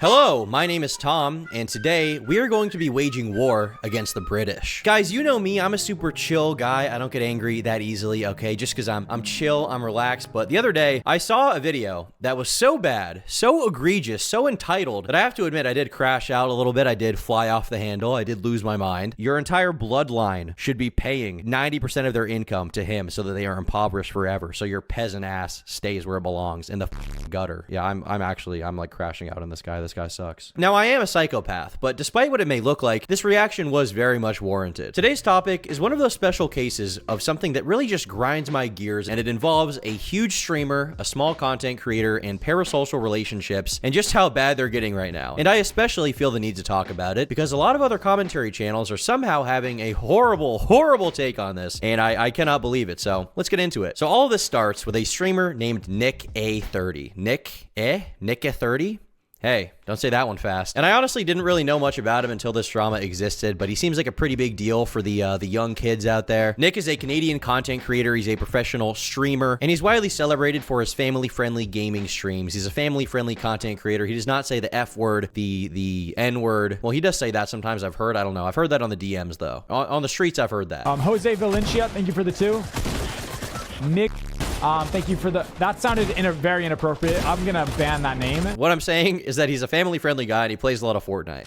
Hello, my name is Tom, and today we are going to be waging war against the British. Guys, you know me, I'm a super chill guy. I don't get angry that easily, okay? Just because I'm chill, I'm relaxed. But the other day, I saw a video that was so bad, so egregious, so entitled, that I have to admit I did crash out a little bit. I did fly off the handle. I did lose my mind. Your entire bloodline should be paying 90% of their income to him so that they are impoverished forever. So your peasant ass stays where it belongs, in the gutter. Yeah, I'm like crashing out on this guy. This guy sucks. Now, I am a psychopath, but despite what it may look like, this reaction was very much warranted. Today's topic is one of those special cases of something that really just grinds my gears, and it involves a huge streamer, a small content creator, and parasocial relationships, and just how bad they're getting right now. And I especially feel the need to talk about it because a lot of other commentary channels are somehow having a horrible, horrible take on this, and I cannot believe it. So let's get into it. So all of this starts with a streamer named NickEh30. NickEh30? Hey, don't say that one fast. And I honestly didn't really know much about him until this drama existed, but he seems like a pretty big deal for the young kids out there. Nick is a Canadian content creator. He's a professional streamer, and he's widely celebrated for his family-friendly gaming streams. He's a family-friendly content creator. He does not say the F word, the N word. Well, he does say that sometimes. I've heard. I don't know. I've heard that on the DMs though. On the streets, I've heard that. Jose Valencia, thank you for the 2. Nick. Thank you for that sounded very inappropriate. I'm gonna ban that name. What I'm saying is that he's a family-friendly guy and he plays a lot of Fortnite.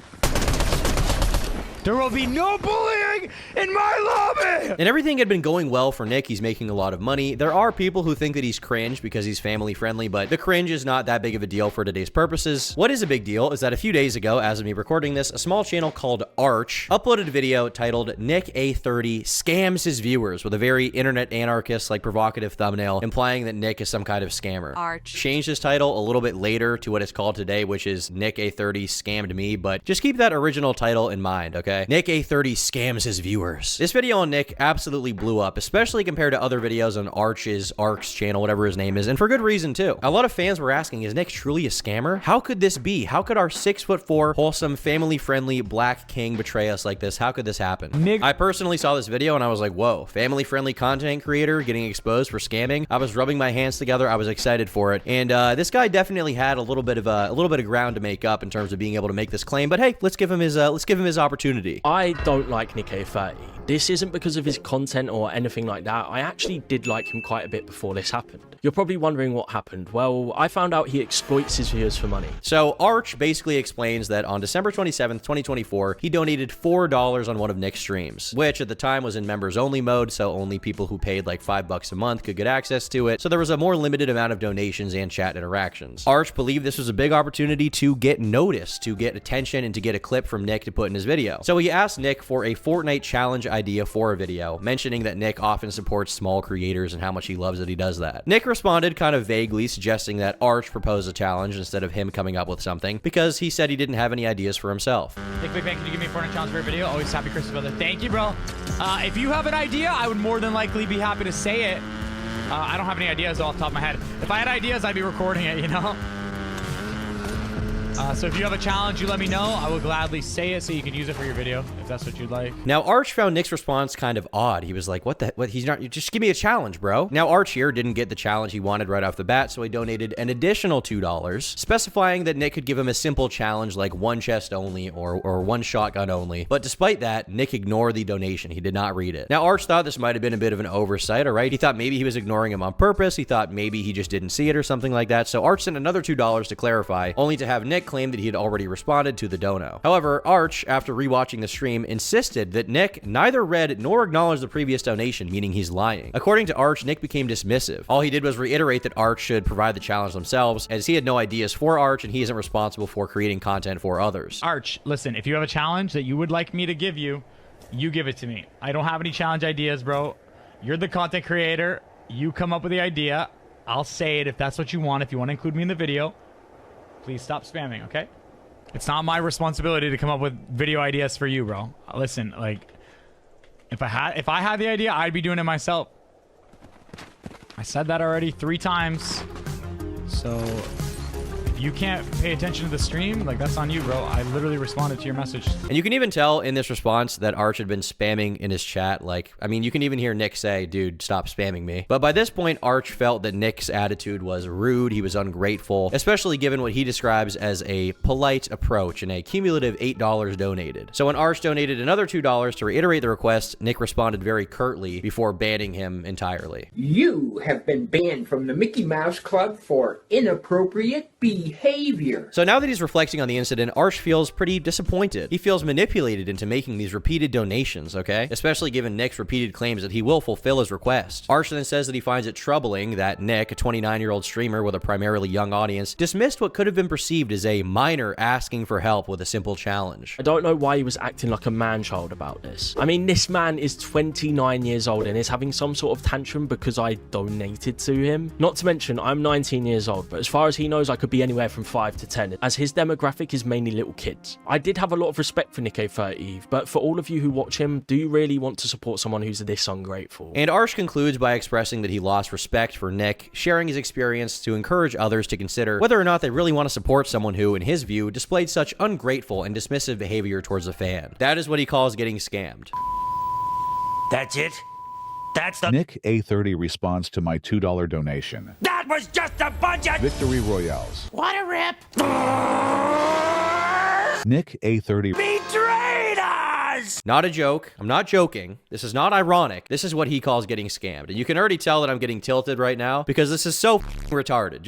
There will be no bullying in my lobby! And everything had been going well for Nick. He's making a lot of money. There are people who think that he's cringe because he's family friendly, but the cringe is not that big of a deal for today's purposes. What is a big deal is that a few days ago, as of me recording this, a small channel called Arch uploaded a video titled NickEh30 Scams His Viewers with a very internet anarchist, like provocative thumbnail, implying that Nick is some kind of scammer. Arch changed his title a little bit later to what it's called today, which is NickEh30 Scammed Me, but just keep that original title in mind, okay? NickEh30 scams his viewers. This video on Nick absolutely blew up, especially compared to other videos on Arc's channel, whatever his name is, and for good reason too. A lot of fans were asking, is Nick truly a scammer? How could this be? How could our 6'4", wholesome, family-friendly black king betray us like this? How could this happen? Nick, I personally saw this video and I was like, whoa, family-friendly content creator getting exposed for scamming. I was rubbing my hands together. I was excited for it, and this guy definitely had a little bit of ground to make up in terms of being able to make this claim. But hey, let's give him his opportunity. I don't like NickEh30. This isn't because of his content or anything like that. I actually did like him quite a bit before this happened. You're probably wondering what happened. Well, I found out he exploits his viewers for money. So Arch basically explains that on December 27th, 2024, he donated $4 on one of Nick's streams, which at the time was in members only mode, so only people who paid like $5 a month could get access to it. So there was a more limited amount of donations and chat interactions. Arch believed this was a big opportunity to get noticed, to get attention, and to get a clip from Nick to put in his video. So he asked Nick for a Fortnite challenge idea for a video, mentioning that Nick often supports small creators and how much he loves that he does that. Nick responded kind of vaguely, suggesting that Arch propose a challenge instead of him coming up with something, because he said he didn't have any ideas for himself. Nick Big Bang, can you give me a Fortnite challenge for a video? Always happy Christmas, brother. Thank you, bro. If you have an idea, I would more than likely be happy to say it. I don't have any ideas off the top of my head. If I had ideas, I'd be recording it, you know? So if you have a challenge, you let me know. I will gladly say it so you can use it for your video if that's what you'd like. Now, Arch found Nick's response kind of odd. He was like, what? He's not, just give me a challenge, bro. Now, Arch here didn't get the challenge he wanted right off the bat, so he donated an additional $2, specifying that Nick could give him a simple challenge like one chest only or one shotgun only. But despite that, Nick ignored the donation. He did not read it. Now, Arch thought this might have been a bit of an oversight, all right? He thought maybe he was ignoring him on purpose. He thought maybe he just didn't see it or something like that. So Arch sent another $2 to clarify, only to have Nick claim that he had already responded to the dono. However, Arch, after rewatching the stream, insisted that Nick neither read nor acknowledged the previous donation, meaning he's lying. According to Arch, Nick became dismissive. All he did was reiterate that Arch should provide the challenge themselves, as he had no ideas for Arch and he isn't responsible for creating content for others. Arch, listen, if you have a challenge that you would like me to give you, you give it to me. I don't have any challenge ideas, bro. You're the content creator. You come up with the idea. I'll say it if that's what you want. If you want to include me in the video, please stop spamming, okay? It's not my responsibility to come up with video ideas for you, bro. Listen, like, if I had the idea, I'd be doing it myself. I said that already 3 times. So, if you can't pay attention to the stream, like, that's on you, bro. I literally responded to your message. And you can even tell in this response that Arch had been spamming in his chat. Like, I mean, you can even hear Nick say, dude, stop spamming me. But by this point, Arch felt that Nick's attitude was rude. He was ungrateful, especially given what he describes as a polite approach and a cumulative $8 donated. So when Arch donated another $2 to reiterate the request, Nick responded very curtly before banning him entirely. You have been banned from the Mickey Mouse Club for inappropriate behavior. So now that he's reflecting on the incident, Arch feels pretty disappointed. He feels manipulated into making these repeated donations, okay? Especially given Nick's repeated claims that he will fulfill his request. Arch then says that he finds it troubling that Nick, a 29-year-old streamer with a primarily young audience, dismissed what could have been perceived as a minor asking for help with a simple challenge. I don't know why he was acting like a man-child about this. I mean, this man is 29 years old and is having some sort of tantrum because I donated to him. Not to mention, I'm 19 years old, but as far as he knows, I could be anywhere from 5 to 10, as his demographic is mainly little kids. I did have a lot of respect for NickEh30, but for all of you who watch him, do you really want to support someone who's this ungrateful? And Arch concludes by expressing that he lost respect for Nick, sharing his experience to encourage others to consider whether or not they really want to support someone who, in his view, displayed such ungrateful and dismissive behavior towards a fan. That is what he calls getting scammed. That's it? That's the NickEh30 responds to my $2 donation. That was just a bunch of Victory Royales. What a rip! NickEh30 Betrayed us! Not a joke. I'm not joking. This is not ironic. This is what he calls getting scammed. And you can already tell that I'm getting tilted right now because this is so retarded.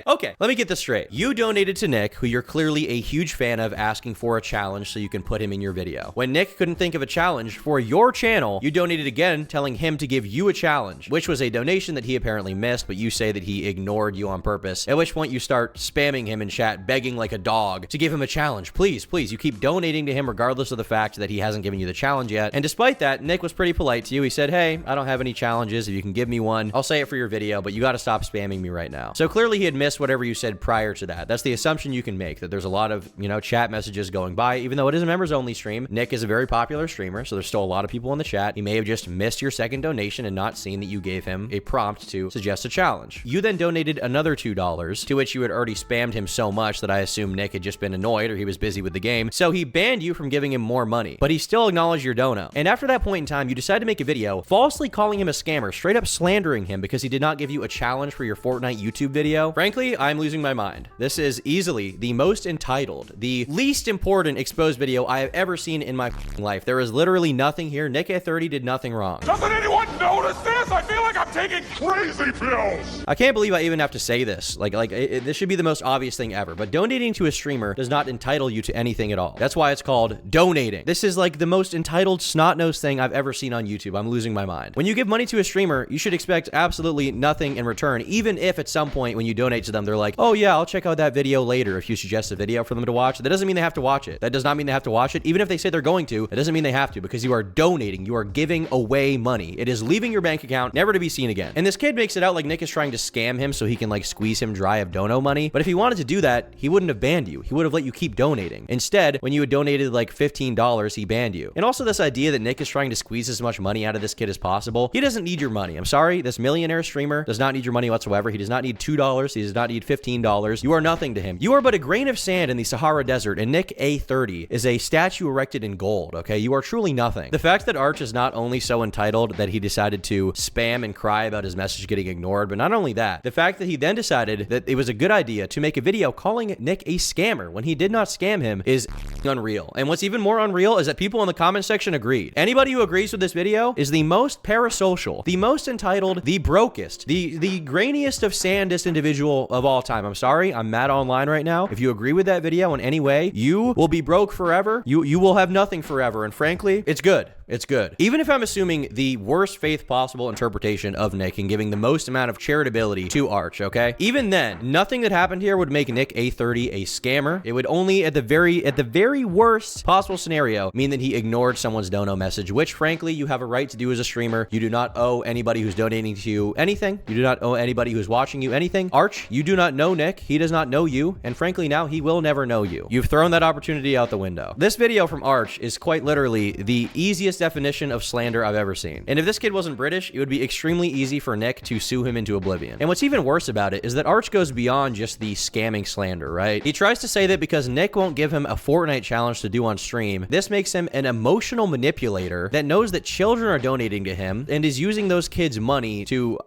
Okay. Let me get this straight. You donated to Nick, who you're clearly a huge fan of, asking for a challenge so you can put him in your video. When Nick couldn't think of a challenge for your channel, you donated again, telling him to give you a challenge, which was a donation that he apparently missed, but you say that he ignored you on purpose, at which point you start spamming him in chat, begging like a dog to give him a challenge. Please. You keep donating to him regardless of the fact that he hasn't given you the challenge yet. And despite that, Nick was pretty polite to you. He said, hey, I don't have any challenges. If you can give me one, I'll say it for your video, but you got to stop spamming me right now. So clearly he had missed whatever you said prior to that. That's the assumption you can make, that there's a lot of, chat messages going by, even though it is a members only stream. Nick is a very popular streamer, so there's still a lot of people in the chat. He may have just missed your second donation and not seen that you gave him a prompt to suggest a challenge. You then donated another $2, to which you had already spammed him so much that I assume Nick had just been annoyed or he was busy with the game. So he banned you from giving him more money, but he still acknowledged your dono. And after that point in time, you decided to make a video falsely calling him a scammer, straight up slandering him because he did not give you a challenge for your Fortnite YouTube video. Frankly, I'm losing my mind. This is easily the most entitled, the least important exposed video I have ever seen in my life. There is literally nothing here. NickEh30 did nothing wrong. Doesn't anyone notice this? I feel like I'm taking crazy pills. I can't believe I even have to say this. This should be the most obvious thing ever, but donating to a streamer does not entitle you to anything at all. That's why it's called donating. This is like the most entitled snot-nosed thing I've ever seen on YouTube. I'm losing my mind. When you give money to a streamer, you should expect absolutely nothing in return, even if at some point when you donate to them, they're like, oh yeah, I'll check out that video later if you suggest a video for them to watch. That doesn't mean they have to watch it. That does not mean they have to watch it. Even if they say they're going to, that doesn't mean they have to, because you are donating. You are giving away money. It is leaving your bank account, never to be seen again. And this kid makes it out like Nick is trying to scam him so he can like squeeze him dry of dono money. But if he wanted to do that, he wouldn't have banned you. He would have let you keep donating. Instead, when you had donated like $15, he banned you. And also this idea that Nick is trying to squeeze as much money out of this kid as possible. He doesn't need your money. I'm sorry. This millionaire streamer does not need your money whatsoever. He does not need $2. He does not need $15. You are nothing to him. You are but a grain of sand in the Sahara Desert, and NickEh30 is a statue erected in gold, okay? You are truly nothing. The fact that Arch is not only so entitled that he decided to spam and cry about his message getting ignored, but not only that, the fact that he then decided that it was a good idea to make a video calling Nick a scammer when he did not scam him is unreal. And what's even more unreal is that people in the comment section agreed. Anybody who agrees with this video is the most parasocial, the most entitled, the brokest, the grainiest of sandest individual of all time. I'm sorry, I'm mad online right now. If you agree with that video in any way, you will be broke forever. You will have nothing forever. And frankly, it's good. It's good. Even if I'm assuming the worst faith possible interpretation of Nick and giving the most amount of charitability to Arch, okay? Even then, nothing that happened here would make NickEh30 a scammer. It would only, at the very worst possible scenario, mean that he ignored someone's dono message, which frankly, you have a right to do as a streamer. You do not owe anybody who's donating to you anything. You do not owe anybody who's watching you anything. Arch, you do not know Nick. He does not know you. And frankly, now he will never know you. You've thrown that opportunity out the window. This video from Arch is quite literally the easiest highest definition of slander I've ever seen. And if this kid wasn't British, it would be extremely easy for Nick to sue him into oblivion. And what's even worse about it is that Arch goes beyond just the scamming slander, right? He tries to say that because Nick won't give him a Fortnite challenge to do on stream, this makes him an emotional manipulator that knows that children are donating to him and is using those kids' money to...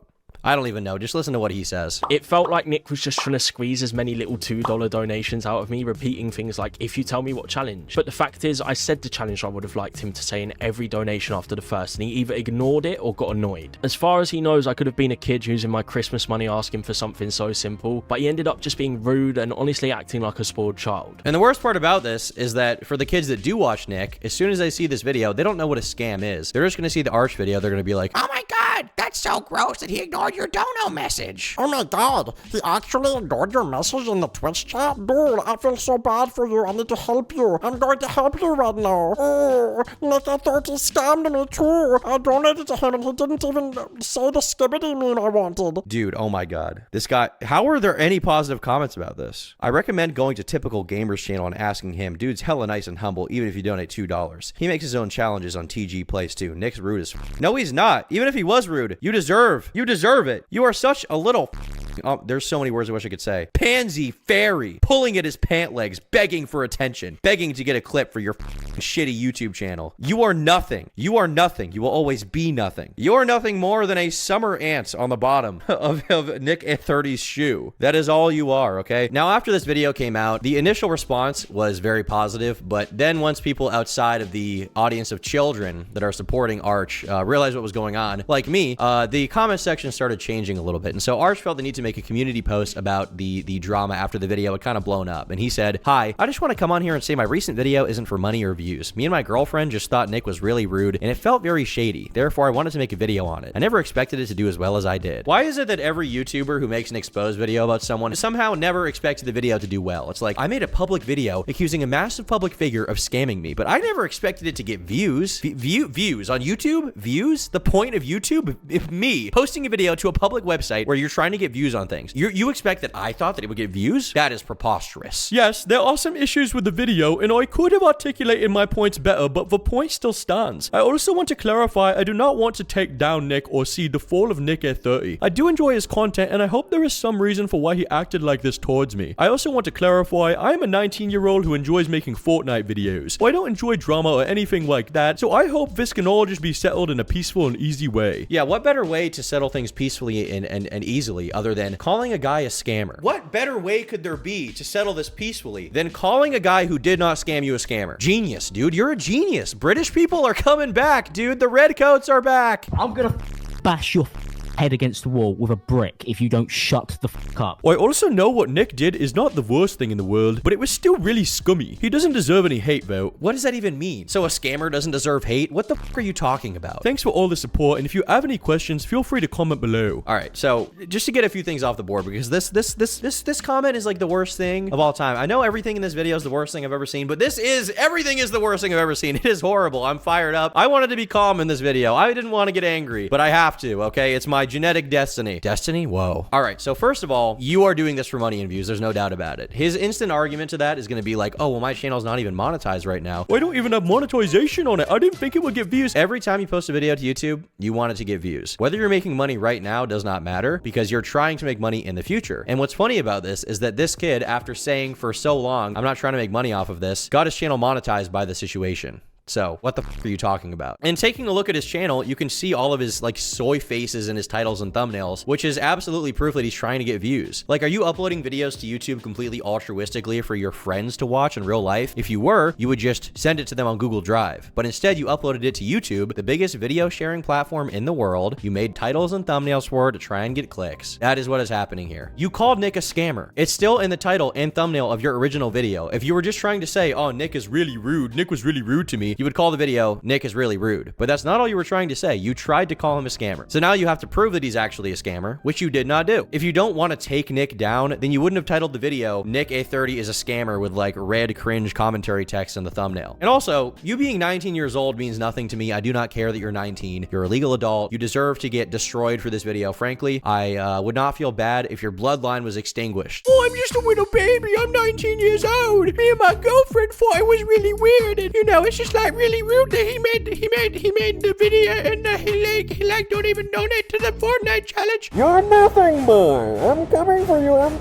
I don't even know. Just listen to what he says. It felt like Nick was just trying to squeeze as many little $2 donations out of me, repeating things like, if you tell me what challenge. But the fact is, I said the challenge I would have liked him to say in every donation after the first, and he either ignored it or got annoyed. As far as he knows, I could have been a kid using my Christmas money asking for something so simple, but he ended up just being rude and honestly acting like a spoiled child. And the worst part about this is that for the kids that do watch Nick, as soon as they see this video, they don't know what a scam is. They're just going to see the Arch video. They're going to be like, oh my god, that's so gross that he ignored your dono message. Oh my god, he actually ignored your message in the Twitch chat? Dude, I feel so bad for you. I need to help you. I'm going to help you right now. Oh, NickEh30 scammed me too. I donated to him and he didn't even say the skibbity meme I wanted. dude, oh my god. This guy, how are there any positive comments about this? I recommend going to Typical Gamer's channel and asking him. Dude's hella nice and humble, even if you donate $2. He makes his own challenges on TG Plays too. Nick's rude as No, he's not. Even if he was rude, you deserve it. You are such a little oh, there's so many words I wish I could say. Pansy fairy, pulling at his pant legs, begging for attention, begging to get a clip for your shitty YouTube channel. You are nothing. You are nothing. You will always be nothing. You are nothing more than a summer ant on the bottom of NickEh30's shoe. That is all you are, okay? Now, after this video came out, the initial response was very positive, but then once people outside of the audience of children that are supporting Arch realized what was going on, like me, the comment section started changing a little bit. And so Arch felt the need to make a community post about the drama after the video had kind of blown up. And he said, "Hi, I just want to come on here and say my recent video isn't for money or views. Me and my girlfriend just thought Nick was really rude and it felt very shady. Therefore, I wanted to make a video on it. I never expected it to do as well as I did." Why is it that every YouTuber who makes an exposed video about someone somehow never expected the video to do well? It's like, I made a public video accusing a massive public figure of scamming me, but I never expected it to get views. Views on YouTube? Views? The point of YouTube? If me posting a video to a public website where you're trying to get views on things, you expect that I thought that it would get views? That is preposterous. Yes, there are some issues with the video, and I could have articulated my points better, but the point still stands. I also want to clarify, I do not want to take down Nick or see the fall of NickEh30. I do enjoy his content, and I hope there is some reason for why he acted like this towards me. I also want to clarify, I am a 19-year-old who enjoys making Fortnite videos. I don't enjoy drama or anything like that, so I hope this can all just be settled in a peaceful and easy way. Yeah, what better way to settle things peacefully and easily other than calling a guy a scammer? What better way could there be to settle this peacefully than calling a guy who did not scam you a scammer? Genius, dude. You're a genius. British people are coming back, dude. The redcoats are back. I'm gonna bash your head against the wall with a brick if you don't shut the fuck up. I also know what Nick did is not the worst thing in the world, but it was still really scummy. He doesn't deserve any hate though. What does that even mean? So a scammer doesn't deserve hate? What the fuck are you talking about? Thanks for all the support, and if you have any questions, feel free to comment below. All right, so just to get a few things off the board, because this comment is like the worst thing of all time. I know everything in this video is the worst thing I've ever seen, but everything is the worst thing I've ever seen. It is horrible. I'm fired up. I wanted to be calm in this video. I didn't want to get angry, but I have to, okay? It's my genetic destiny. Destiny? Whoa. All right, so first of all, you are doing this for money and views. There's no doubt about it. His instant argument to that is going to be like, oh, well, my channel's not even monetized right now. I don't even have monetization on it. I didn't think it would get views. Every time you post a video to YouTube, you want it to get views. Whether you're making money right now does not matter because you're trying to make money in the future. And what's funny about this is that this kid, after saying for so long, I'm not trying to make money off of this, got his channel monetized by the situation. So what the fuck are you talking about? And taking a look at his channel, you can see all of his like soy faces in his titles and thumbnails, which is absolutely proof that he's trying to get views. Like, are you uploading videos to YouTube completely altruistically for your friends to watch in real life? If you were, you would just send it to them on Google Drive. But instead you uploaded it to YouTube, the biggest video sharing platform in the world. You made titles and thumbnails for it to try and get clicks. That is what is happening here. You called Nick a scammer. It's still in the title and thumbnail of your original video. If you were just trying to say, oh, Nick is really rude, Nick was really rude to me, you would call the video, Nick is really rude. But that's not all you were trying to say. You tried to call him a scammer. So now you have to prove that he's actually a scammer, which you did not do. If you don't want to take Nick down, then you wouldn't have titled the video, NickEh30 is a scammer with like red cringe commentary text in the thumbnail. And also, you being 19 years old means nothing to me. I do not care that you're 19. You're a legal adult. You deserve to get destroyed for this video. Frankly, I would not feel bad if your bloodline was extinguished. Oh, I'm just a little baby. I'm 19 years old. Me and my girlfriend and thought it was really weird, and you know, it's just like really rude that he made the video and he don't even donate to the Fortnite challenge. You're nothing, boy. I'm coming for you. I'm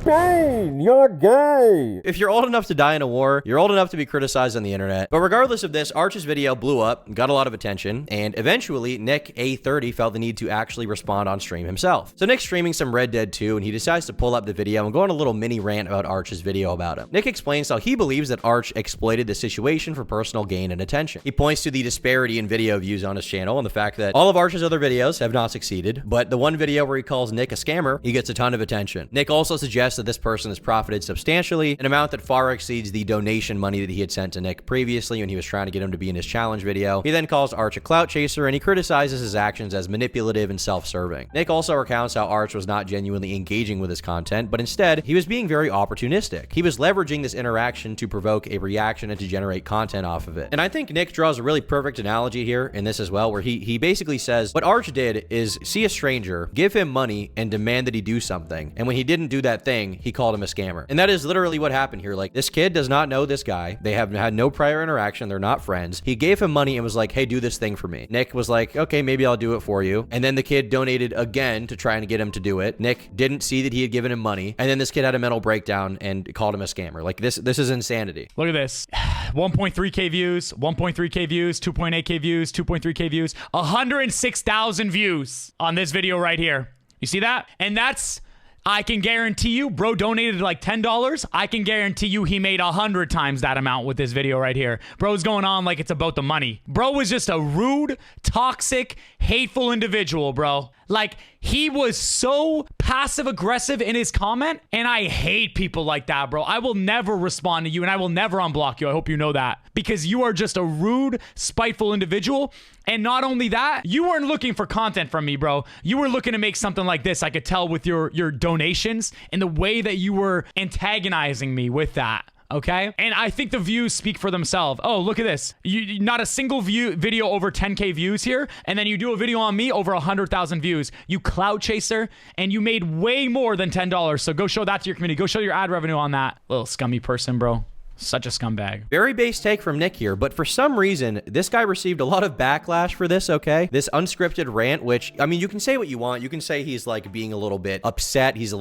Bane, you're gay. If you're old enough to die in a war, you're old enough to be criticized on the internet. But regardless of this, Arch's video blew up, got a lot of attention, and eventually NickEh30 felt the need to actually respond on stream himself. So Nick's streaming some Red Dead 2, and he decides to pull up the video and go on a little mini rant about Arch's video about him. Nick explains how he believes that Arch exploited the situation for personal gain and attention. He points to the disparity in video views on his channel and the fact that all of Arch's other videos have not succeeded, but the one video where he calls Nick a scammer, he gets a ton of attention. Nick also suggests that this person has profited substantially, an amount that far exceeds the donation money that he had sent to Nick previously when he was trying to get him to be in his challenge video. He then calls Arch a clout chaser, and he criticizes his actions as manipulative and self-serving. Nick also recounts how Arch was not genuinely engaging with his content, but instead, he was being very opportunistic. He was leveraging this interaction to provoke a reaction and to generate content off of it. And I think Nick draws a really perfect analogy here in this as well, where he basically says what Arch did is see a stranger, give him money, and demand that he do something. And when he didn't do that thing, he called him a scammer. And that is literally what happened here. Like, this kid does not know this guy. They have had no prior interaction. They're not friends. He gave him money and was like, hey, do this thing for me. Nick was like, okay, maybe I'll do it for you. And then the kid donated again to try and get him to do it. Nick didn't see that he had given him money. And then this kid had a mental breakdown and called him a scammer. Like, this is insanity. Look at this. 1.3K views, 1.3K views, 2.8K views, 2.3K views, 106,000 views on this video right here. You see that? And that's, I can guarantee you, bro donated like $10. I can guarantee you he made 100 times that amount with this video right here. Bro's going on like it's about the money. Bro was just a rude, toxic, hateful individual, bro. Like, he was so passive-aggressive in his comment, and I hate people like that, bro. I will never respond to you, and I will never unblock you. I hope you know that. Because you are just a rude, spiteful individual, and not only that, you weren't looking for content from me, bro. You were looking to make something like this. I could tell with your donations and the way that you were antagonizing me with that. Okay, and I think the views speak for themselves. Oh, look at this. You not a single video over 10K views here, and then you do a video on me over 100,000 views. You clout chaser, and you made way more than $10. So go show that to your community. Go show your ad revenue on that. Little scummy person, bro. Such a scumbag. Very base take from Nick here, but for some reason, this guy received a lot of backlash for this, okay? This unscripted rant, which, I mean, you can say what you want. You can say he's like being a little bit upset. He's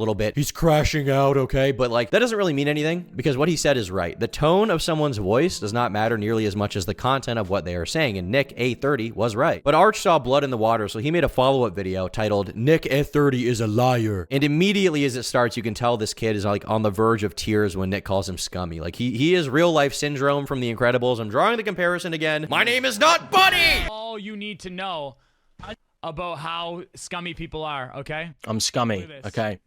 crashing out, okay? But like, that doesn't really mean anything because what he said is right. The tone of someone's voice does not matter nearly as much as the content of what they are saying, and NickEh30 was right. But Arch saw blood in the water, so he made a follow-up video titled NickEh30 is a liar. And immediately as it starts, you can tell this kid is like on the verge of tears when Nick calls him scummy. Like, he is real life Syndrome from The Incredibles. I'm drawing the comparison again. My name is not Buddy! All you need to know about how scummy people are, okay? I'm scummy, okay?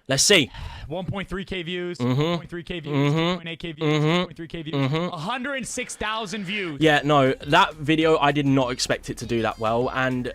Let's see. 1.3K views, 1.3K views, 2.8K views, 2.3K views, 106,000 views. Yeah, no, that video, I did not expect it to do that well, and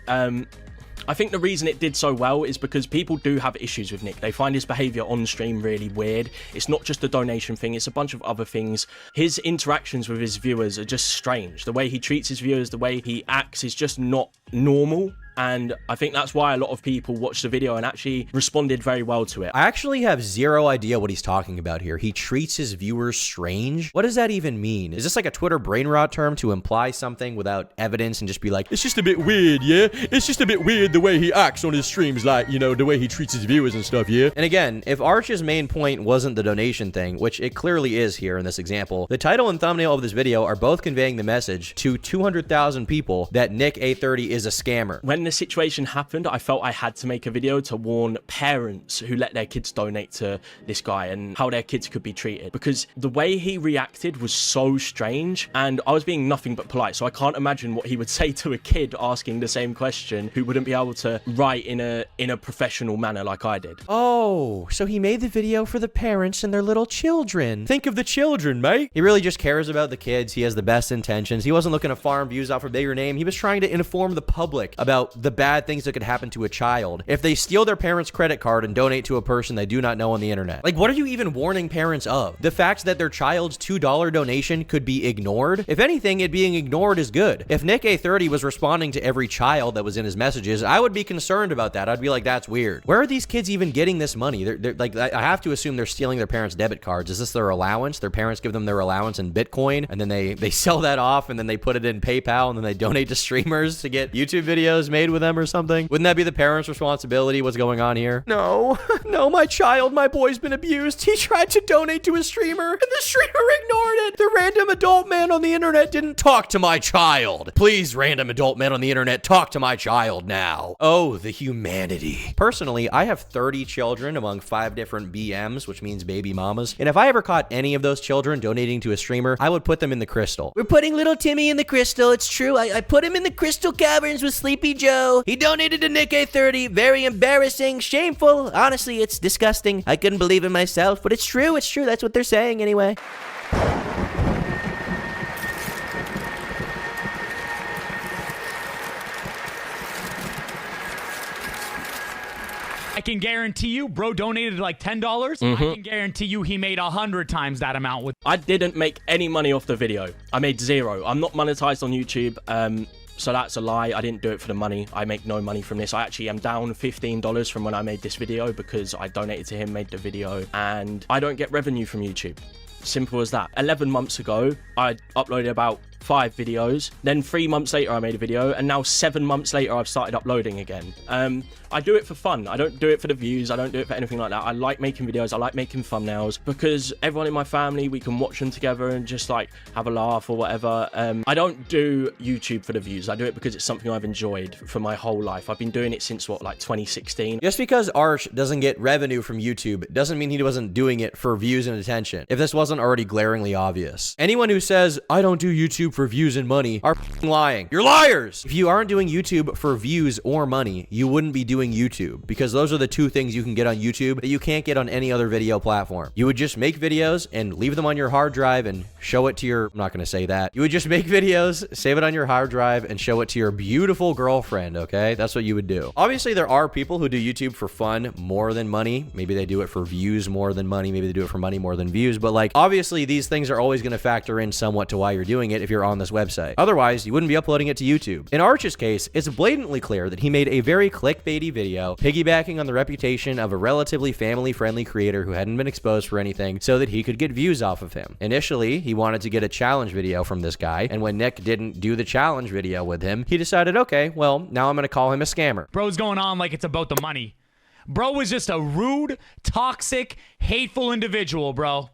I think the reason it did so well is because people do have issues with Nick. They find his behavior on stream really weird. It's not just the donation thing, it's a bunch of other things. His interactions with his viewers are just strange. The way he treats his viewers, the way he acts is just not normal. And I think that's why a lot of people watched the video and actually responded very well to it. I actually have zero idea what he's talking about here. He treats his viewers strange? What does that even mean? Is this like a Twitter brain rot term to imply something without evidence and just be like, it's just a bit weird, yeah? It's just a bit weird the way he acts on his streams, like, you know, the way he treats his viewers and stuff, yeah? And again, if Arch's main point wasn't the donation thing, which it clearly is here in this example, the title and thumbnail of this video are both conveying the message to 200,000 people that NickEh30 is a scammer. When the situation happened, I felt I had to make a video to warn parents who let their kids donate to this guy and how their kids could be treated, because the way he reacted was so strange, and I was being nothing but polite, so I can't imagine what he would say to a kid asking the same question who wouldn't be able to write in a professional manner like I did. Oh, so he made the video for the parents and their little children. Think of the children, mate. He really just cares about the kids. He has the best intentions. He wasn't looking to farm views off a bigger name. He was trying to inform the public about about the bad things that could happen to a child if they steal their parents' credit card and donate to a person they do not know on the internet. Like, what are you even warning parents of? The fact that their child's $2 donation could be ignored? If anything, it being ignored is good. If NickEh30 was responding to every child that was in his messages, I would be concerned about that. I'd be like, that's weird. Where are these kids even getting this money? They're like, I have to assume they're stealing their parents' debit cards. Is this their allowance? Their parents give them their allowance in Bitcoin, and then they sell that off, and then they put it in PayPal, and then they donate to streamers to get YouTube videos made with them or something? Wouldn't that be the parents' responsibility? What's going on here? No, no, my child, my boy's been abused. He tried to donate to a streamer, and the streamer ignored it. The random adult man on the internet didn't talk to my child. Please, random adult man on the internet, talk to my child now. Oh, the humanity. Personally, I have 30 children among 5 different BMs, which means baby mamas. And if I ever caught any of those children donating to a streamer, I would put them in the crystal. We're putting little Timmy in the crystal. It's true. I put him in the crystal caverns with Sleepy Joe. He donated to NickEh30. Very embarrassing, shameful. Honestly, it's disgusting. I couldn't believe it myself, but it's true. It's true. That's what they're saying anyway. I can guarantee you, bro donated like $10. I can guarantee you he made 100 times that amount with. I didn't make any money off the video. I made 0. I'm not monetized on YouTube. So that's a lie. I didn't do it for the money. I make no money from this. I actually am down $15 from when I made this video because I donated to him, made the video, and I don't get revenue from YouTube. Simple as that. 11 months ago, I uploaded about 5 videos. Then 3 months later, I made a video, and now 7 months later, I've started uploading again. I do it for fun. I don't do it for the views. I don't do it for anything like that. I like making videos. I like making thumbnails because everyone in my family, we can watch them together and just like have a laugh or whatever. I don't do YouTube for the views. I do it because it's something I've enjoyed for my whole life. I've been doing it since what, like 2016. Just because Arch doesn't get revenue from YouTube doesn't mean he wasn't doing it for views and attention, if this wasn't already glaringly obvious. Anyone who says, I don't do YouTube for views and money are lying. You're liars! If you aren't doing YouTube for views or money, you wouldn't be doing YouTube, because those are the 2 things you can get on YouTube that you can't get on any other video platform. You would just make videos and leave them on your hard drive and show it to your, I'm not going to say that. You would just make videos, save it on your hard drive, and show it to your beautiful girlfriend, okay? That's what you would do. Obviously, there are people who do YouTube for fun more than money. Maybe they do it for views more than money. Maybe they do it for money more than views. But like, obviously, these things are always going to factor in somewhat to why you're doing it if you're on this website. Otherwise, you wouldn't be uploading it to YouTube. In Arch's case, it's blatantly clear that he made a very clickbaity video, piggybacking on the reputation of a relatively family-friendly creator who hadn't been exposed for anything so that he could get views off of him. Initially, he wanted to get a challenge video from this guy, and when Nick didn't do the challenge video with him, he decided, okay, well, now I'm going to call him a scammer. Bro's going on like it's about the money. Bro was just a rude, toxic, hateful individual, bro.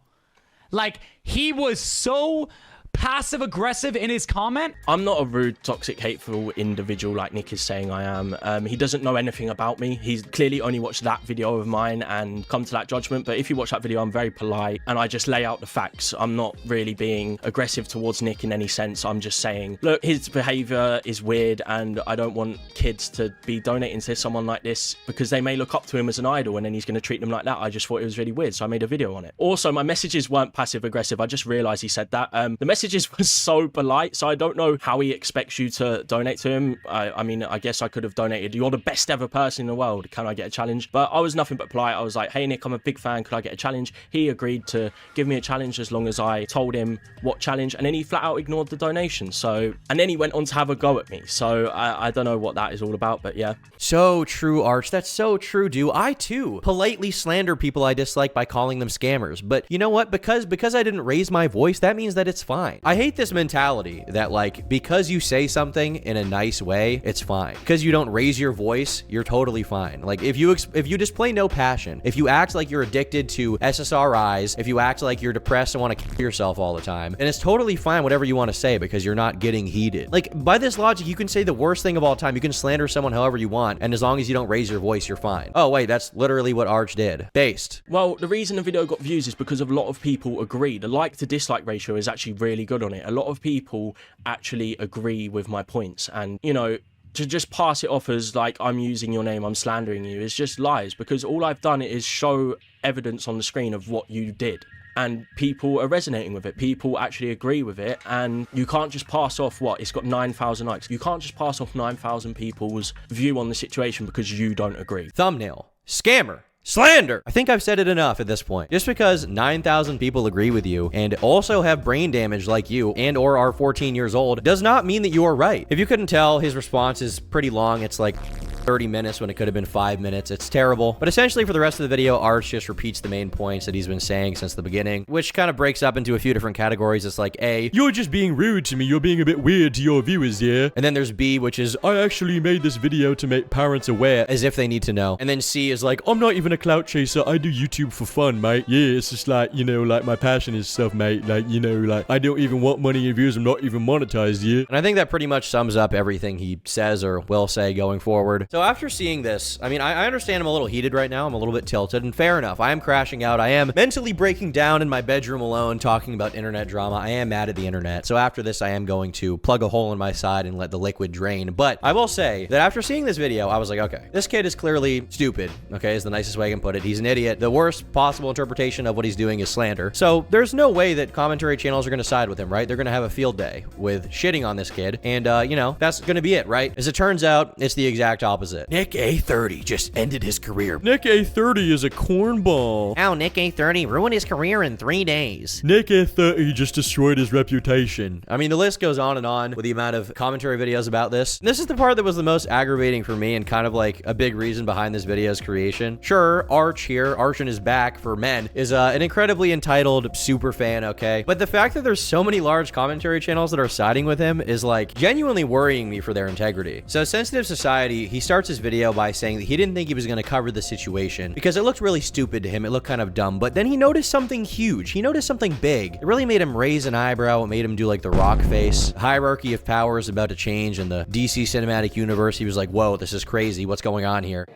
Like, he was so passive aggressive in his comment. I'm not a rude, toxic, hateful individual like Nick is saying I am. He doesn't know anything about me. He's clearly only watched that video of mine and come to that judgment. But if you watch that video, I'm very polite and I just lay out the facts. I'm not really being aggressive towards Nick in any sense. I'm just saying, look, his behavior is weird and I don't want kids to be donating to someone like this because they may look up to him as an idol and then he's going to treat them like that. I just thought it was really weird, so I made a video on it. Also, my messages weren't passive aggressive. I just realized he said that. The messages was so polite, so I don't know how he expects you to donate to him. I mean, I guess I could have donated, you're the best ever person in the world, can I get a challenge? But I was nothing but polite. I was like, hey Nick, I'm a big fan, could I get a challenge? He agreed to give me a challenge as long as I told him what challenge, and then he flat out ignored the donation. So, and then he went on to have a go at me. So I don't know what that is all about, but yeah. So true, Arch. That's so true, dude. I too politely slander people I dislike by calling them scammers. But you know what? Because I didn't raise my voice, that means that it's fine. I hate this mentality that like, because you say something in a nice way, it's fine. Because you don't raise your voice, you're totally fine. Like if you display no passion, if you act like you're addicted to SSRIs, if you act like you're depressed and want to kill yourself all the time, and it's totally fine whatever you want to say because you're not getting heated. Like by this logic, you can say the worst thing of all time. You can slander someone however you want, and as long as you don't raise your voice, you're fine. Oh wait, that's literally what Arch did. Based. Well, the reason the video got views is because of a lot of people agree. The like to dislike ratio is actually really good on it. A lot of people actually agree with my points, and you know, to just pass it off as like I'm using your name, I'm slandering you, is just lies, because all I've done is show evidence on the screen of what you did. and people are resonating with it. People actually agree with it, and you can't just pass off what it's got 9,000 likes. You can't just pass off 9,000 people's view on the situation because you don't agree. Thumbnail. Scammer. Slander! I think I've said it enough at this point. Just because 9,000 people agree with you and also have brain damage like you and or are 14 years old does not mean that you are right. If you couldn't tell, his response is pretty long. It's like 30 minutes when it could have been 5 minutes. It's terrible. But essentially for the rest of the video, Arch just repeats the main points that he's been saying since the beginning, which kind of breaks up into a few different categories. It's like A, You're just being rude to me. You're being a bit weird to your viewers, yeah? and then there's B, which is I actually made this video to make parents aware. as if they need to know. And then C is like, I'm not even a clout chaser. I do YouTube for fun, mate. Yeah, it's just like, you know, like my passion is stuff, mate. Like, you know, like I don't even want money and views. I'm not even monetized yet. and I think that pretty much sums up everything he says or will say going forward. So after seeing this, I mean, I understand I'm a little heated right now. I'm a little bit tilted, and fair enough. I am crashing out. I am mentally breaking down in my bedroom alone talking about internet drama. I am mad at the internet. So after this, I am going to plug a hole in my side and let the liquid drain. But I will say that after seeing this video, I was like, okay, this kid is clearly stupid, okay, is the nicest way I can put it. He's an idiot. The worst possible interpretation of what he's doing is slander. So there's no way that commentary channels are going to side with him, right? They're going to have a field day with shitting on this kid. And, you know, that's going to be it, right? As it turns out, it's the exact opposite. NickEh30 just ended his career. NickEh30 is a cornball. How NickEh30 ruined his career in 3 days. NickEh30 just destroyed his reputation. I mean, the list goes on and on with the amount of commentary videos about this. This is the part that was the most aggravating for me and kind of like a big reason behind this video's creation. Sure, Arch here, Arch and his back for men, is an incredibly entitled super fan, okay? But the fact that there's so many large commentary channels that are siding with him is like genuinely worrying me for their integrity. So Sensitive Society, he starts his video by saying that he didn't think he was going to cover the situation because it looked really stupid to him. It looked kind of dumb, but then he noticed something huge. He noticed something big. It really made him raise an eyebrow. It made him do like the rock face. The hierarchy of power is about to change in the DC cinematic universe. He was like, whoa, this is crazy. What's going on here?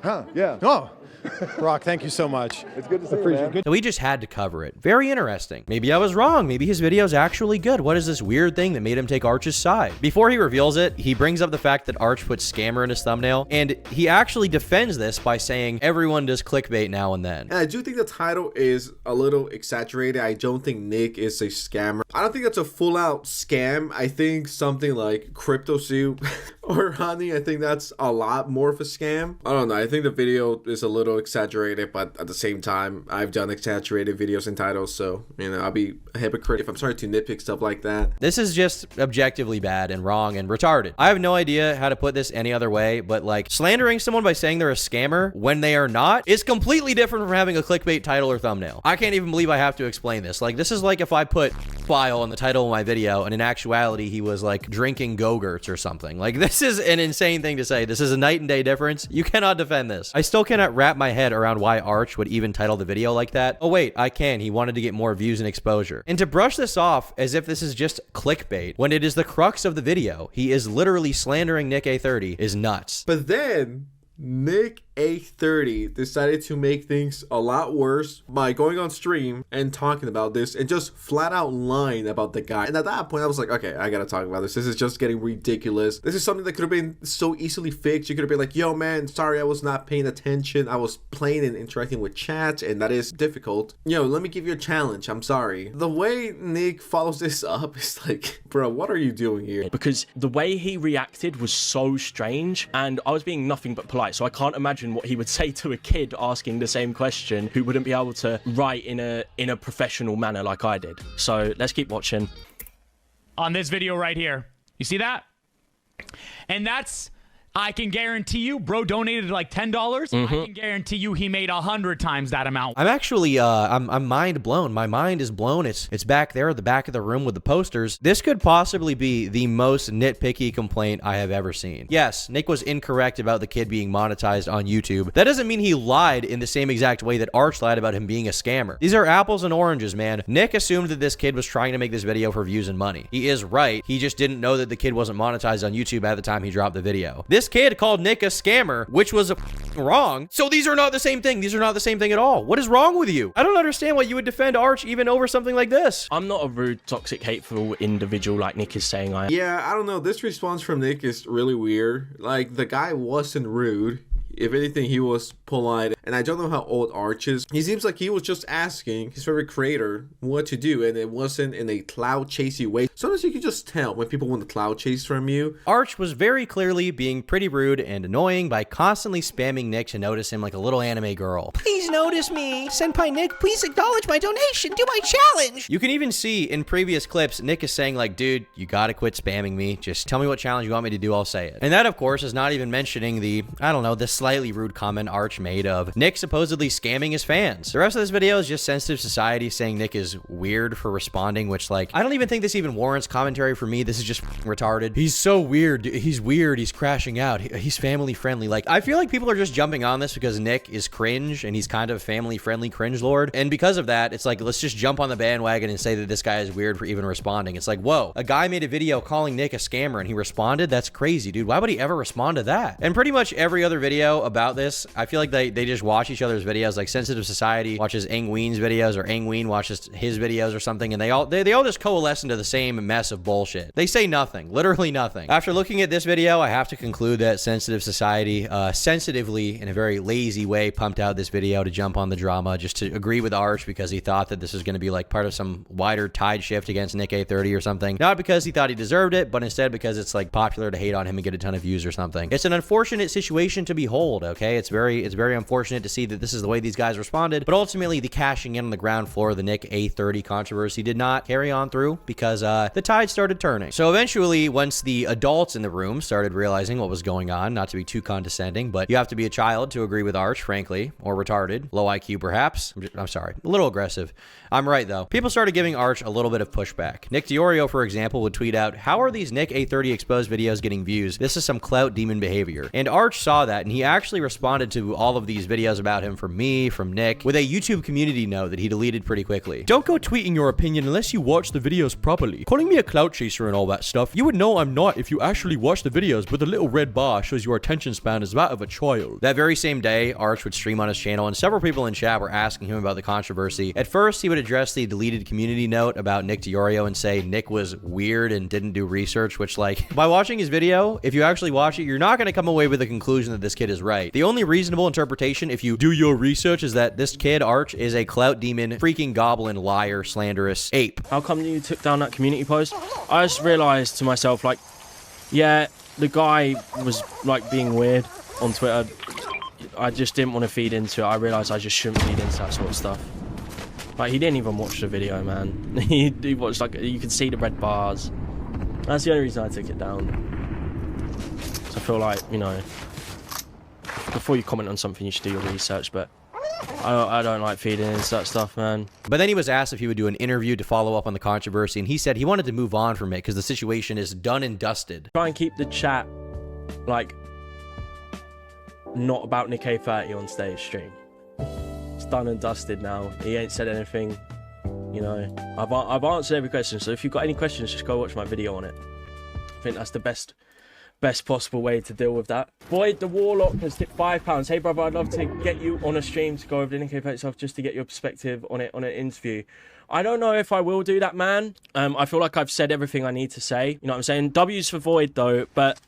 Huh, yeah. Oh, Rock, thank you so much. It's good to see you, man. So he just had to cover it. Very interesting. Maybe I was wrong. Maybe his video's actually good. What is this weird thing that made him take Arch's side? Before he reveals it, he brings up the fact that Arch put scammer in his thumbnail, and he actually defends this by saying everyone does clickbait now and then. And I do think the title is a little exaggerated. I don't think Nick is a scammer. I don't think that's a full-out scam. I think something like Crypto Suit or Honey, I think that's a lot more of a scam. I don't know. I think the video is a little exaggerated, but at the same time, I've done exaggerated videos and titles, so, you know, I'll be a hypocrite if I'm starting to nitpick stuff like that. This is just objectively bad and wrong and retarded. I have no idea how to put this any other way, but like slandering someone by saying they're a scammer when they are not is completely different from having a clickbait title or thumbnail. I can't even believe I have to explain this. Like, this is like if I put file in the title of my video and in actuality he was like drinking Go-Gurts or something. Like, this is an insane thing to say. This is a night and day difference. You cannot defend this. I still cannot wrap my head around why Arch would even title the video like that. Oh wait, I can. He wanted to get more views and exposure. And to brush this off as if this is just clickbait when it is the crux of the video, he is literally slandering NickEh30, is nuts. But then NickEh30 decided to make things a lot worse by going on stream and talking about this and just flat out lying about the guy. And at that point, I was like, okay, I gotta talk about this. This is just getting ridiculous. This is something that could have been so easily fixed. You could have been like, yo, man, sorry, I was not paying attention. I was playing and interacting with chat, and that is difficult. Yo, let me give you a challenge. I'm sorry. The way Nick follows this up is like, bro, what are you doing here? Because the way he reacted was so strange, and I was being nothing but polite. So I can't imagine what he would say to a kid asking the same question who wouldn't be able to write in a professional manner like I did. So let's keep watching. On this video right here, you see that? And that's, I can guarantee you, bro donated like $10. I can guarantee you he made 100 times that amount. I'm actually, I'm mind blown. My mind is blown. It's back there at the back of the room with the posters. This could possibly be the most nitpicky complaint I have ever seen. Yes, Nick was incorrect about the kid being monetized on YouTube. That doesn't mean he lied in the same exact way that Arch lied about him being a scammer. These are apples and oranges, man. Nick assumed that this kid was trying to make this video for views and money. He is right. He just didn't know that the kid wasn't monetized on YouTube at the time he dropped the video. This kid called Nick a scammer, which was wrong. So these are not the same thing. These are not the same thing at all. What is wrong with you? I don't understand why you would defend Arch even over something like this. I'm not a rude, toxic, hateful individual like Nick is saying I am. Yeah, I don't know. This response from Nick is really weird. Like, the guy wasn't rude. If anything, he was polite. and I don't know how old Arch is. He seems like he was just asking his favorite creator what to do, and it wasn't in a cloud chasey way. Sometimes you can just tell when people want to cloud chase from you. Arch was very clearly being pretty rude and annoying by constantly spamming Nick to notice him like a little anime girl. Please notice me. Senpai Nick, please acknowledge my donation. Do my challenge. You can even see in previous clips, Nick is saying like, dude, you gotta quit spamming me. Just tell me what challenge you want me to do, I'll say it. And that, of course, is not even mentioning the, I don't know, the slightly rude comment Arch made of Nick supposedly scamming his fans. The rest of this video is just sensitive society saying Nick is weird for responding, which, like, I don't even think this even warrants commentary for me. This is just retarded. He's so weird. He's weird. He's crashing out. He's family friendly. Like, I feel like people are just jumping on this because Nick is cringe and he's kind of family friendly cringe lord. And because of that, it's like, let's just jump on the bandwagon and say that this guy is weird for even responding. It's like, whoa, a guy made a video calling Nick a scammer and he responded? That's crazy, dude. Why would he ever respond to that? And pretty much every other video about this, I feel like they just watch each other's videos. Like Sensitive Society watches Angween's videos, or Angween watches his videos or something, and they all just coalesce into the same mess of bullshit. They say nothing, literally nothing. After looking at this video, I have to conclude that Sensitive Society sensitively, in a very lazy way, pumped out this video to jump on the drama, just to agree with Arch because he thought that this was going to be like part of some wider tide shift against NickEh30 or something. Not because he thought he deserved it, but instead because it's like popular to hate on him and get a ton of views or something. It's an unfortunate situation to behold, okay? It's very unfortunate to see that this is the way these guys responded, but ultimately the cashing in on the ground floor of the NickEh30 controversy did not carry on through because the tide started turning. So eventually, once the adults in the room started realizing what was going on, not to be too condescending, but you have to be a child to agree with Arch, frankly, or retarded, low IQ perhaps. I'm sorry, a little aggressive. I'm right though. People started giving Arch a little bit of pushback. NickEh30, for example, would tweet out, "How are these NickEh30 exposed videos getting views? This is some clout demon behavior." And Arch saw that, and he actually responded to all of these videos about him from me, from Nick, with a YouTube community note that he deleted pretty quickly. Don't go tweeting your opinion unless you watch the videos properly. Calling me a clout chaser and all that stuff, you would know I'm not if you actually watch the videos, but the little red bar shows your attention span is that of a child. That very same day, Arch would stream on his channel, and several people in chat were asking him about the controversy. At first, he would address the deleted community note about NickEh30 and say Nick was weird and didn't do research, which, like, by watching his video, if you actually watch it, you're not going to come away with the conclusion that this kid is right. The only reasonable interpretation, if you do your research, is that this kid, Arch, is a clout demon, freaking goblin, liar, slanderous ape. How come you took down that community post? I just realized to myself, like, yeah, the guy was, like, being weird on Twitter. I just didn't want to feed into it. I realized I just shouldn't feed into that sort of stuff. Like, he didn't even watch the video, man. He watched, like, you could see the red bars. That's the only reason I took it down. So I feel like, you know, before you comment on something, you should do your research, but I don't like feeding into that stuff, man. But then he was asked if he would do an interview to follow up on the controversy, and he said he wanted to move on from it because the situation is done and dusted. Try and keep the chat, like, not about NickEh30 on stage stream. It's done and dusted now. He ain't said anything, you know. I've answered every question, so if you've got any questions, just go watch my video on it. I think that's the best possible way to deal with that. Void the Warlock has tipped £5. Hey brother, I'd love to get you on a stream to go over the NickEh30 stuff just to get your perspective on it on an interview. I don't know if I will do that, man. I feel like I've said everything I need to say. You know what I'm saying? W's for Void though, but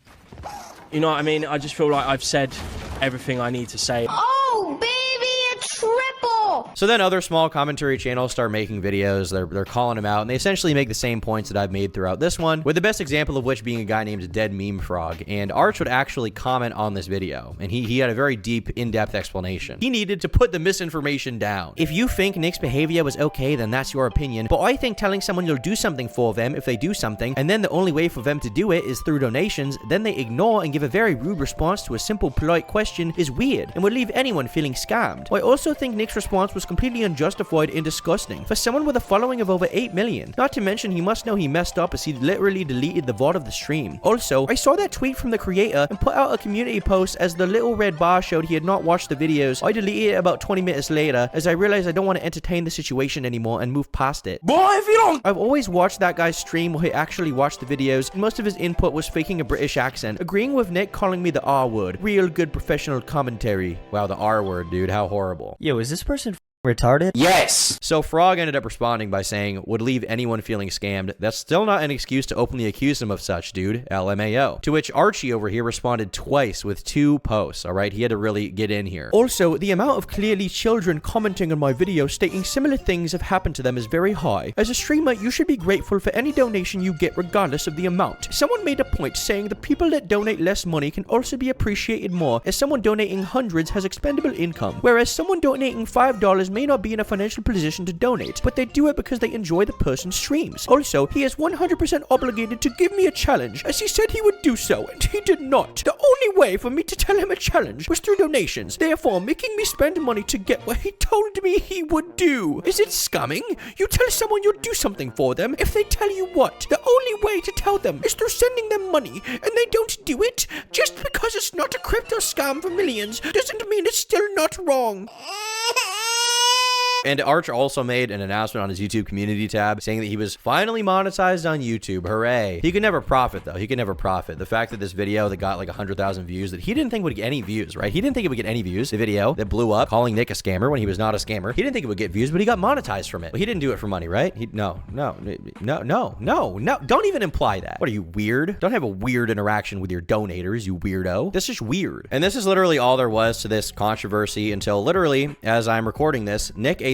you know what I mean? I just feel like I've said everything I need to say. Oh, baby, a triple! So then other small commentary channels start making videos. They're calling him out, and they essentially make the same points that I've made throughout this one, with the best example of which being a guy named Dead Meme Frog. And Arch would actually comment on this video, and he had a very deep, in-depth explanation. He needed to put the misinformation down. If you think Nick's behavior was okay, then that's your opinion, but I think telling someone you'll do something for them if they do something, and then the only way for them to do it is through donations, then they ignore and give a very rude response to a simple, polite question is weird, and would leave anyone feeling scammed. I also think Nick's response was completely unjustified and disgusting for someone with a following of over 8 million. Not to mention, he must know he messed up as he literally deleted the VOD of the stream. Also, I saw that tweet from the creator and put out a community post as the little red bar showed he had not watched the videos. I deleted it about 20 minutes later as I realized I don't want to entertain the situation anymore and move past it. Boy, if you don't... I've always watched that guy's stream where he actually watched the videos, and most of his input was faking a British accent, agreeing with Nick calling me the R word. Real good professional commentary. Wow, the R word, dude. How horrible. Yo, is this person retarded? Yes. So Frog ended up responding by saying, would leave anyone feeling scammed. That's still not an excuse to openly accuse him of such, dude. LMAO. To which Archie over here responded twice with 2 posts, alright? He had to really get in here. Also, the amount of clearly children commenting on my video stating similar things have happened to them is very high. As a streamer, you should be grateful for any donation you get regardless of the amount. Someone made a point saying the people that donate less money can also be appreciated more, as someone donating hundreds has expendable income, whereas someone donating $5 may not be in a financial position to donate, but they do it because they enjoy the person's streams. Also, he is 100% obligated to give me a challenge, as he said he would do so, and he did not. The only way for me to tell him a challenge was through donations, therefore making me spend money to get what he told me he would do. Is it scumming? You tell someone you'll do something for them if they tell you what. The only way to tell them is through sending them money, and they don't do it? Just because it's not a crypto scam for millions doesn't mean it's still not wrong. And Arch also made an announcement on his YouTube community tab saying that he was finally monetized on YouTube. Hooray. He could never profit, though. He could never profit. The fact that this video that got like 100,000 views that he didn't think would get any views, right? He didn't think it would get any views. The video that blew up calling Nick a scammer when he was not a scammer. He didn't think it would get views, but he got monetized from it. But he didn't do it for money, right? No. Don't even imply that. What are you, weird? Don't have a weird interaction with your donators, you weirdo. This is weird. And this is literally all there was to this controversy until literally, as I'm recording this, NickEh30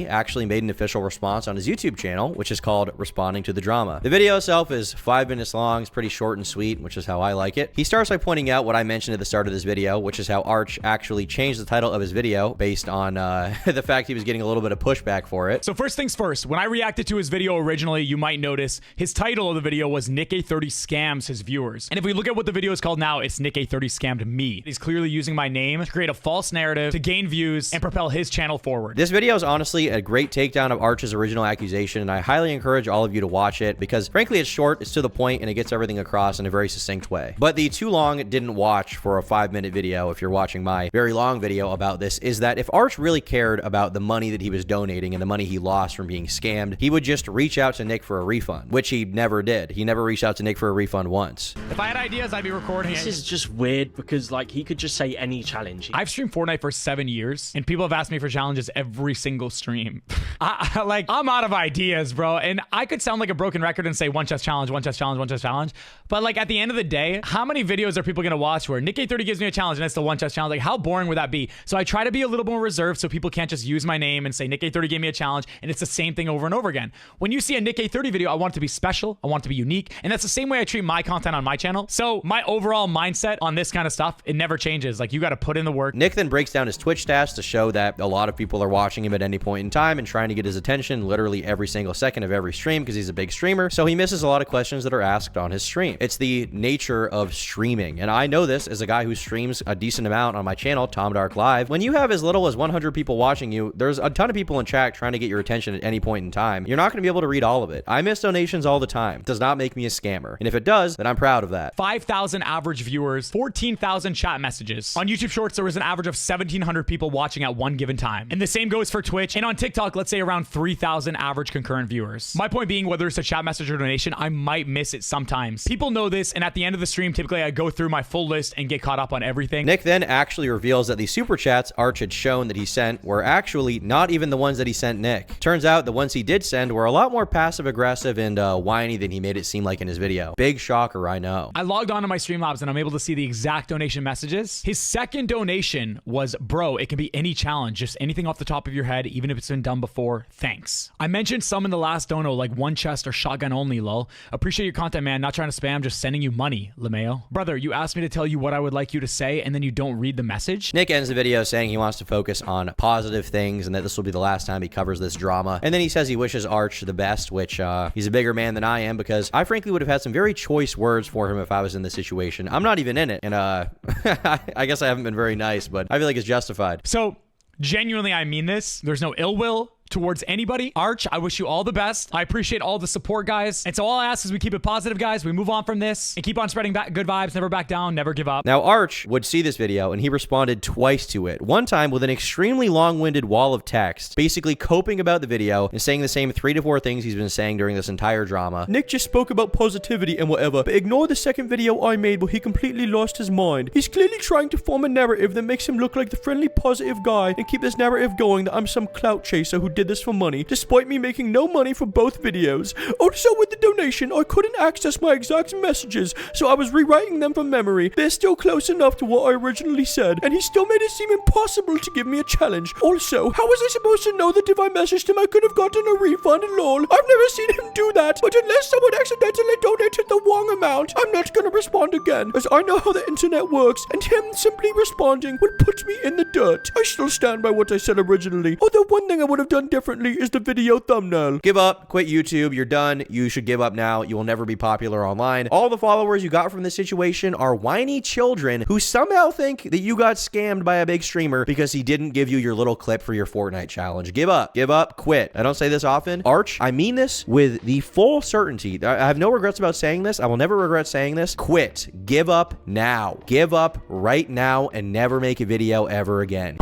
actually made an official response on his YouTube channel, which is called Responding to the Drama. The video itself is 5 minutes long. It's pretty short and sweet, which is how I like it. He starts by pointing out what I mentioned at the start of this video, which is how Arch actually changed the title of his video based on the fact he was getting a little bit of pushback for it. So first things first, when I reacted to his video originally, you might notice his title of the video was NickEh30 scams his viewers. And if we look at what the video is called now, it's NickEh30 scammed me. He's clearly using my name to create a false narrative to gain views and propel his channel forward. This video is honestly a great takedown of Arch's original accusation, and I highly encourage all of you to watch it because frankly it's short, it's to the point, and it gets everything across in a very succinct way. But the too long didn't watch for a 5-minute video, if you're watching my very long video about this, is that if Arch really cared about the money that he was donating and the money he lost from being scammed, he would just reach out to Nick for a refund, which he never did. He never reached out to Nick for a refund once. If I had ideas, I'd be recording This it. is just weird because like he could just say any challenge. I've streamed Fortnite for 7 years and people have asked me for challenges every single stream. I'm out of ideas, bro. And I could sound like a broken record and say one chest challenge, one chest challenge, one chest challenge. But like at the end of the day, how many videos are people going to watch where NickEh30 gives me a challenge and it's the one chest challenge? Like how boring would that be? So I try to be a little more reserved so people can't just use my name and say NickEh30 gave me a challenge and it's the same thing over and over again. When you see a NickEh30 video, I want it to be special. I want it to be unique. And that's the same way I treat my content on my channel. So my overall mindset on this kind of stuff, it never changes. Like you got to put in the work. Nick then breaks down his Twitch stats to show that a lot of people are watching him at any point in time and trying to get his attention literally every single second of every stream because he's a big streamer. So he misses a lot of questions that are asked on his stream. It's the nature of streaming. And I know this as a guy who streams a decent amount on my channel, Tom Dark Live. When you have as little as 100 people watching you, there's a ton of people in chat trying to get your attention at any point in time. You're not going to be able to read all of it. I miss donations all the time. It does not make me a scammer. And if it does, then I'm proud of that. 5,000 average viewers, 14,000 chat messages. On YouTube Shorts, there was an average of 1,700 people watching at one given time. And the same goes for Twitch. And on TikTok, let's say around 3,000 average concurrent viewers. My point being, whether it's a chat message or donation, I might miss it sometimes. People know this, and at the end of the stream, typically I go through my full list and get caught up on everything. Nick then actually reveals that the super chats Arch had shown that he sent were actually not even the ones that he sent Nick. Turns out the ones he did send were a lot more passive aggressive and whiny than he made it seem like in his video. Big shocker, I know. I logged on to my Streamlabs and I'm able to see the exact donation messages. His second donation was, bro, it can be any challenge, just anything off the top of your head, even if it's been done before. Thanks. I mentioned some in the last dono, like one chest or shotgun only, lol. Appreciate your content, man. Not trying to spam, just sending you money, LeMayo. Brother, you asked me to tell you what I would like you to say and then you don't read the message? Nick ends the video saying he wants to focus on positive things and that this will be the last time he covers this drama. And then he says he wishes Arch the best, which he's a bigger man than I am because I frankly would have had some very choice words for him if I was in this situation. I'm not even in it. And I guess I haven't been very nice, but I feel like it's justified. So genuinely, I mean this. There's no ill will towards anybody. Arch, I wish you all the best. I appreciate all the support, guys. And so all I ask is we keep it positive, guys. We move on from this and keep on spreading back good vibes. Never back down. Never give up. Now, Arch would see this video and he responded twice to it. One time with an extremely long-winded wall of text, basically coping about the video and saying the same 3 to 4 things he's been saying during this entire drama. Nick just spoke about positivity and whatever, but ignore the second video I made where he completely lost his mind. He's clearly trying to form a narrative that makes him look like the friendly, positive guy and keep this narrative going that I'm some clout chaser who did this for money, despite me making no money for both videos. Also, with the donation, I couldn't access my exact messages, so I was rewriting them from memory. They're still close enough to what I originally said, and he still made it seem impossible to give me a challenge. Also, how was I supposed to know that if I messaged him I could have gotten a refund? Lol, I've never seen him do that, but unless someone accidentally donated the wrong amount, I'm not gonna respond again, as I know how the internet works, and him simply responding would put me in the dirt. I still stand by what I said originally, although one thing I would have done differently is the video thumbnail. Give up, quit YouTube, you're done, you should give up now, you will never be popular online. All the followers you got from this situation are whiny children who somehow think that you got scammed by a big streamer because he didn't give you your little clip for your Fortnite challenge. Give up, quit. I don't say this often. Arch, I mean this with the full certainty. I have no regrets about saying this. I will never regret saying this. Quit. Give up now. Give up right now and never make a video ever again.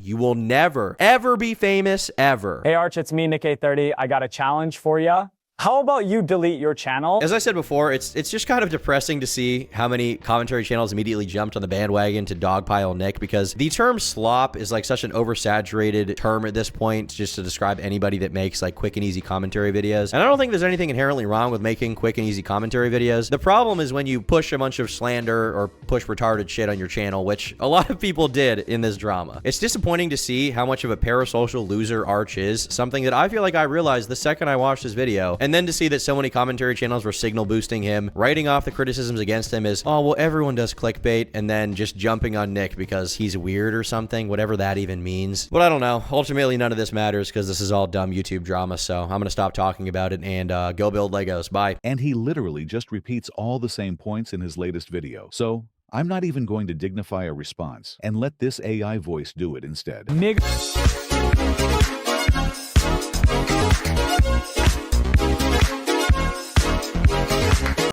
You will never, ever be famous, ever. Hey Arch, it's me, NickEh30. I got a challenge for ya. How about you delete your channel? As I said before, it's just kind of depressing to see how many commentary channels immediately jumped on the bandwagon to dogpile Nick, because the term slop is like such an oversaturated term at this point just to describe anybody that makes like quick and easy commentary videos. And I don't think there's anything inherently wrong with making quick and easy commentary videos. The problem is when you push a bunch of slander or push retarded shit on your channel, which a lot of people did in this drama. It's disappointing to see how much of a parasocial loser Arch is, something that I feel like I realized the second I watched this video. And then to see that so many commentary channels were signal boosting him, writing off the criticisms against him as, oh, well, everyone does clickbait, and then just jumping on Nick because he's weird or something, whatever that even means. But I don't know. Ultimately, none of this matters because this is all dumb YouTube drama, so I'm going to stop talking about it and go build Legos. Bye. And he literally just repeats all the same points in his latest video. So I'm not even going to dignify a response and let this AI voice do it instead. Nigga.